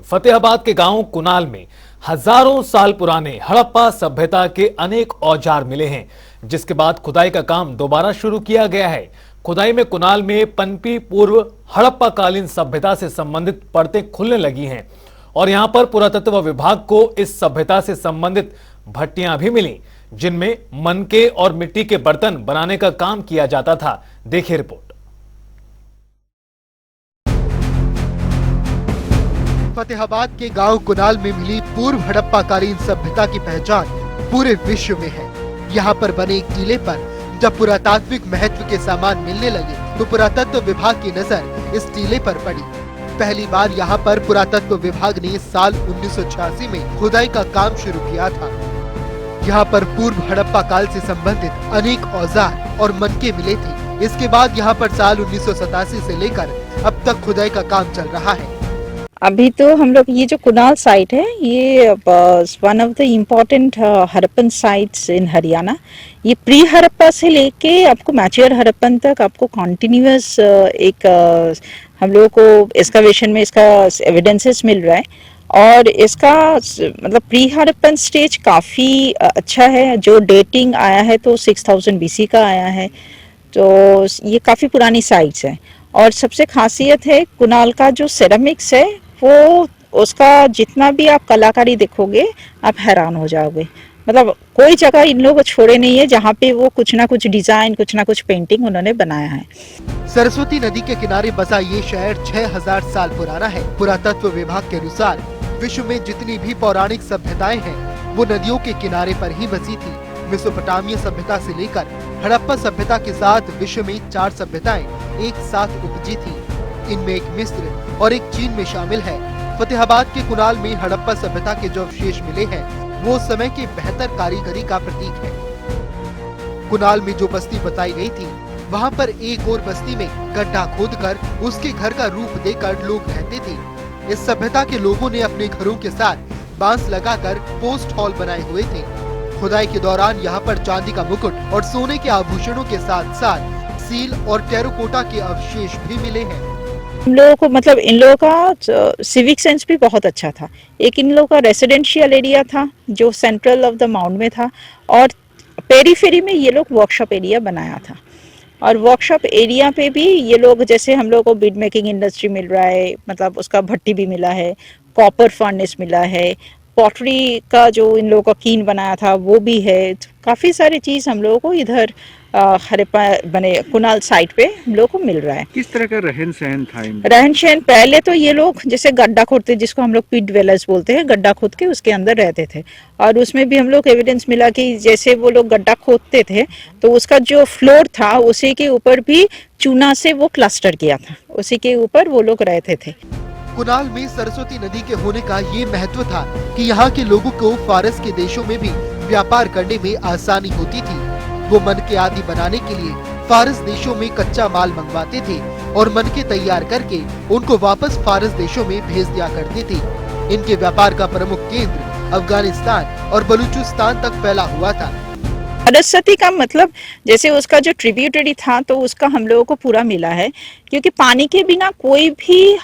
फतेहाबाद के गांव कुनाल में हजारों साल पुराने हड़प्पा सभ्यता के अनेक औजार मिले हैं, जिसके बाद खुदाई का काम दोबारा शुरू किया गया है। खुदाई में कुनाल में पनपी पूर्व हड़प्पा कालीन सभ्यता से संबंधित परतें खुलने लगी हैं और यहां पर पुरातत्व विभाग को इस सभ्यता से संबंधित भट्टियां भी मिली, जिनमें मनके और मिट्टी के बर्तन बनाने का काम किया जाता था। देखिए रिपोर्ट। फतेहाबाद के गांव कुनाल में मिली पूर्व हड़प्पा कालीन सभ्यता की पहचान पूरे विश्व में है। यहां पर बने एक टीले पर जब पुरातात्विक महत्व के सामान मिलने लगे तो पुरातत्व विभाग की नजर इस टीले पर पड़ी। पहली बार यहां पर पुरातत्व विभाग ने साल 1986 में खुदाई का काम शुरू किया था। यहां पर पूर्व हड़प्पा काल से संबंधित अनेक औजार और मनके मिले थे। इसके बाद यहां पर साल 1987 से लेकर अब तक खुदाई का काम चल रहा है। अभी तो हम लोग ये जो कुनाल साइट है ये one of the important Harappan sites in Haryana. ये प्री हड़प्पा से लेके आपको मैच्योर हड़प्पन तक आपको कॉन्टिन्यूअस एक हम लोगों को एक्सकवेशन में इसका एविडेंसेस मिल रहा है और इसका मतलब प्री हड़प्पन स्टेज काफ़ी अच्छा है। जो डेटिंग आया है तो 6000 BC का आया है, तो ये काफ़ी पुरानी साइट्स है। और सबसे खासियत है कुनाल का जो सेरामिक्स है वो उसका जितना भी आप कलाकारी देखोगे आप हैरान हो जाओगे। मतलब कोई जगह इन लोगों को छोड़े नहीं है जहाँ पे वो कुछ ना कुछ डिजाइन कुछ ना कुछ पेंटिंग उन्होंने बनाया है। सरस्वती नदी के किनारे बसा ये शहर 6000 साल पुराना है। पुरातत्व विभाग के अनुसार विश्व में जितनी भी पौराणिक सभ्यताएं हैं वो नदियों के किनारे पर ही बसी थी। मेसोपोटामिया सभ्यता से लेकर हड़प्पा सभ्यता के साथ विश्व में 4 सभ्यताएं एक साथ उपजी थी। इनमें एक मिस्र और एक चीन में शामिल है। फतेहाबाद के कुनाल में हड़प्पा सभ्यता के जो अवशेष मिले हैं वो समय की बेहतर कारीगरी का प्रतीक है। कुनाल में जो बस्ती बताई गई थी वहाँ पर एक और बस्ती में गड्ढा खोदकर उसके घर का रूप देकर लोग रहते थे। इस सभ्यता के लोगों ने अपने घरों के साथ बांस लगाकर पोस्ट हॉल बनाए हुए थे। खुदाई के दौरान यहाँ पर चांदी का मुकुट और सोने के आभूषणों के साथ साथ सील और टेराकोटा के अवशेष भी मिले हैं। हम लोगों को मतलब इन लोगों का सिविक सेंस भी बहुत अच्छा था। एक इन लोगों का रेसिडेंशियल एरिया था जो सेंट्रल ऑफ द माउंट में था और पेरीफेरी में ये लोग वर्कशॉप एरिया बनाया था। और वर्कशॉप एरिया पे भी ये लोग जैसे हम लोग को बीड मेकिंग इंडस्ट्री मिल रहा है, मतलब उसका भट्टी भी मिला है, कॉपर फर्नेस मिला है, पॉटरी का जो इन लोगों का कीन बनाया था वो भी है। काफ़ी सारी चीज़ हम लोगों को इधर हड़प्पा बने कुनाल साइट पे हम लोगों को मिल रहा है। किस तरह का रहन सहन था? रहन सहन पहले तो ये लोग जैसे गड्ढा खोदते, जिसको हम लोग पिट ड्वेलर्स बोलते हैं, गड्ढा खोद के उसके अंदर रहते थे। और उसमें भी हम लोग एविडेंस मिला कि जैसे वो लोग गड्ढा खोदते थे तो उसका जो फ्लोर था उसी के ऊपर भी चूना से वो क्लस्टर किया था, उसी के ऊपर वो लोग रहते थे। कुनाल में सरस्वती नदी के होने का ये महत्व था कि यहाँ के लोगों को फारस के देशों में भी व्यापार करने में आसानी होती थी। वो मनके आदि बनाने के लिए फारस देशों में कच्चा माल मंगवाते थे और मनके तैयार करके उनको वापस फारस देशों में भेज दिया करते थे। इनके व्यापार का प्रमुख केंद्र अफगानिस्तान और बलूचिस्तान तक फैला हुआ था। सरस्वती का मतलब जैसे उसका जो ट्रिब्यूटरी था तो उसका हम लोगों को पूरा मिला है, क्योंकि पानी के बिना कोई भी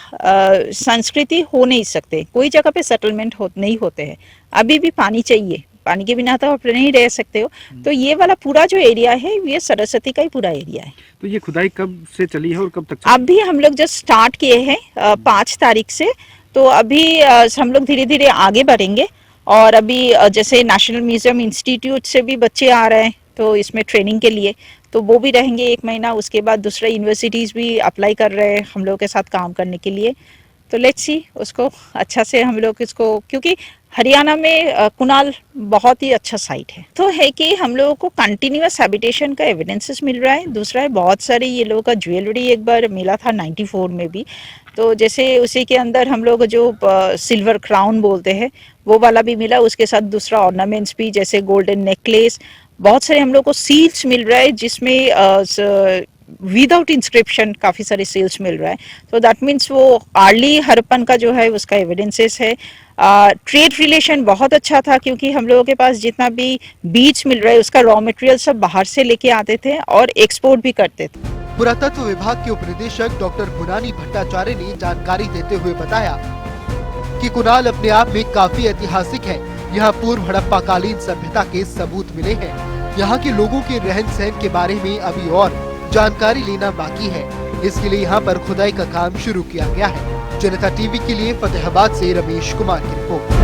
संस्कृति हो नहीं सकते, कोई जगह पे सेटलमेंट नहीं होते हैं। अभी भी पानी चाहिए, पानी के बिना तो आप नहीं रह सकते हो। तो ये वाला पूरा जो एरिया है ये सरस्वती का ही पूरा एरिया है। तो ये खुदाई कब से चली है और कब तक? अभी हम लोग जस्ट स्टार्ट किए हैं 5 तारीख से, तो अभी हम लोग धीरे धीरे आगे बढ़ेंगे। और अभी जैसे नेशनल म्यूजियम इंस्टीट्यूट से भी बच्चे आ रहे हैं तो इसमें ट्रेनिंग के लिए, तो वो भी रहेंगे 1 महीना। उसके बाद दूसरे यूनिवर्सिटीज़ भी अप्लाई कर रहे हैं हम लोग के साथ काम करने के लिए। तो लेट्स सी उसको अच्छा से हम लोग इसको, क्योंकि हरियाणा में कुनाल बहुत ही अच्छा साइट है। तो है कि हम लोगों को कंटिन्यूअस हैबिटेशन का एविडेंसेस मिल रहा है। दूसरा है बहुत सारे ये लोगों का ज्वेलरी एक बार मिला था 94 में भी, तो जैसे उसी के अंदर हम लोग जो सिल्वर क्राउन बोलते हैं वो वाला भी मिला। उसके साथ दूसरा ऑर्नामेंट्स भी जैसे गोल्डन नेकलेस, बहुत सारे हम लोग को सील्स मिल रहा है जिसमें विदाउट इंस्क्रिप्शन काफ़ी सारे सील्स मिल रहा है। तो दैट मीन्स वो अर्ली हड़प्पन का जो है उसका एविडेंसेस है। ट्रेड रिलेशन बहुत अच्छा था क्योंकि हम लोगों के पास जितना भी बीज मिल रहा है उसका रॉ मटेरियल सब बाहर से लेके आते थे और एक्सपोर्ट भी करते थे। पुरातत्व विभाग के उपनिदेशक डॉक्टर गुनानी भट्टाचार्य ने जानकारी देते हुए बताया ये कुनाल अपने आप में काफी ऐतिहासिक है। यहाँ पूर्व हड़प्पा कालीन सभ्यता के सबूत मिले हैं। यहाँ के लोगों के रहन सहन के बारे में अभी और जानकारी लेना बाकी है। इसके लिए यहाँ पर खुदाई का काम शुरू किया गया है। जनता टीवी के लिए फतेहाबाद से रमेश कुमार की रिपोर्ट।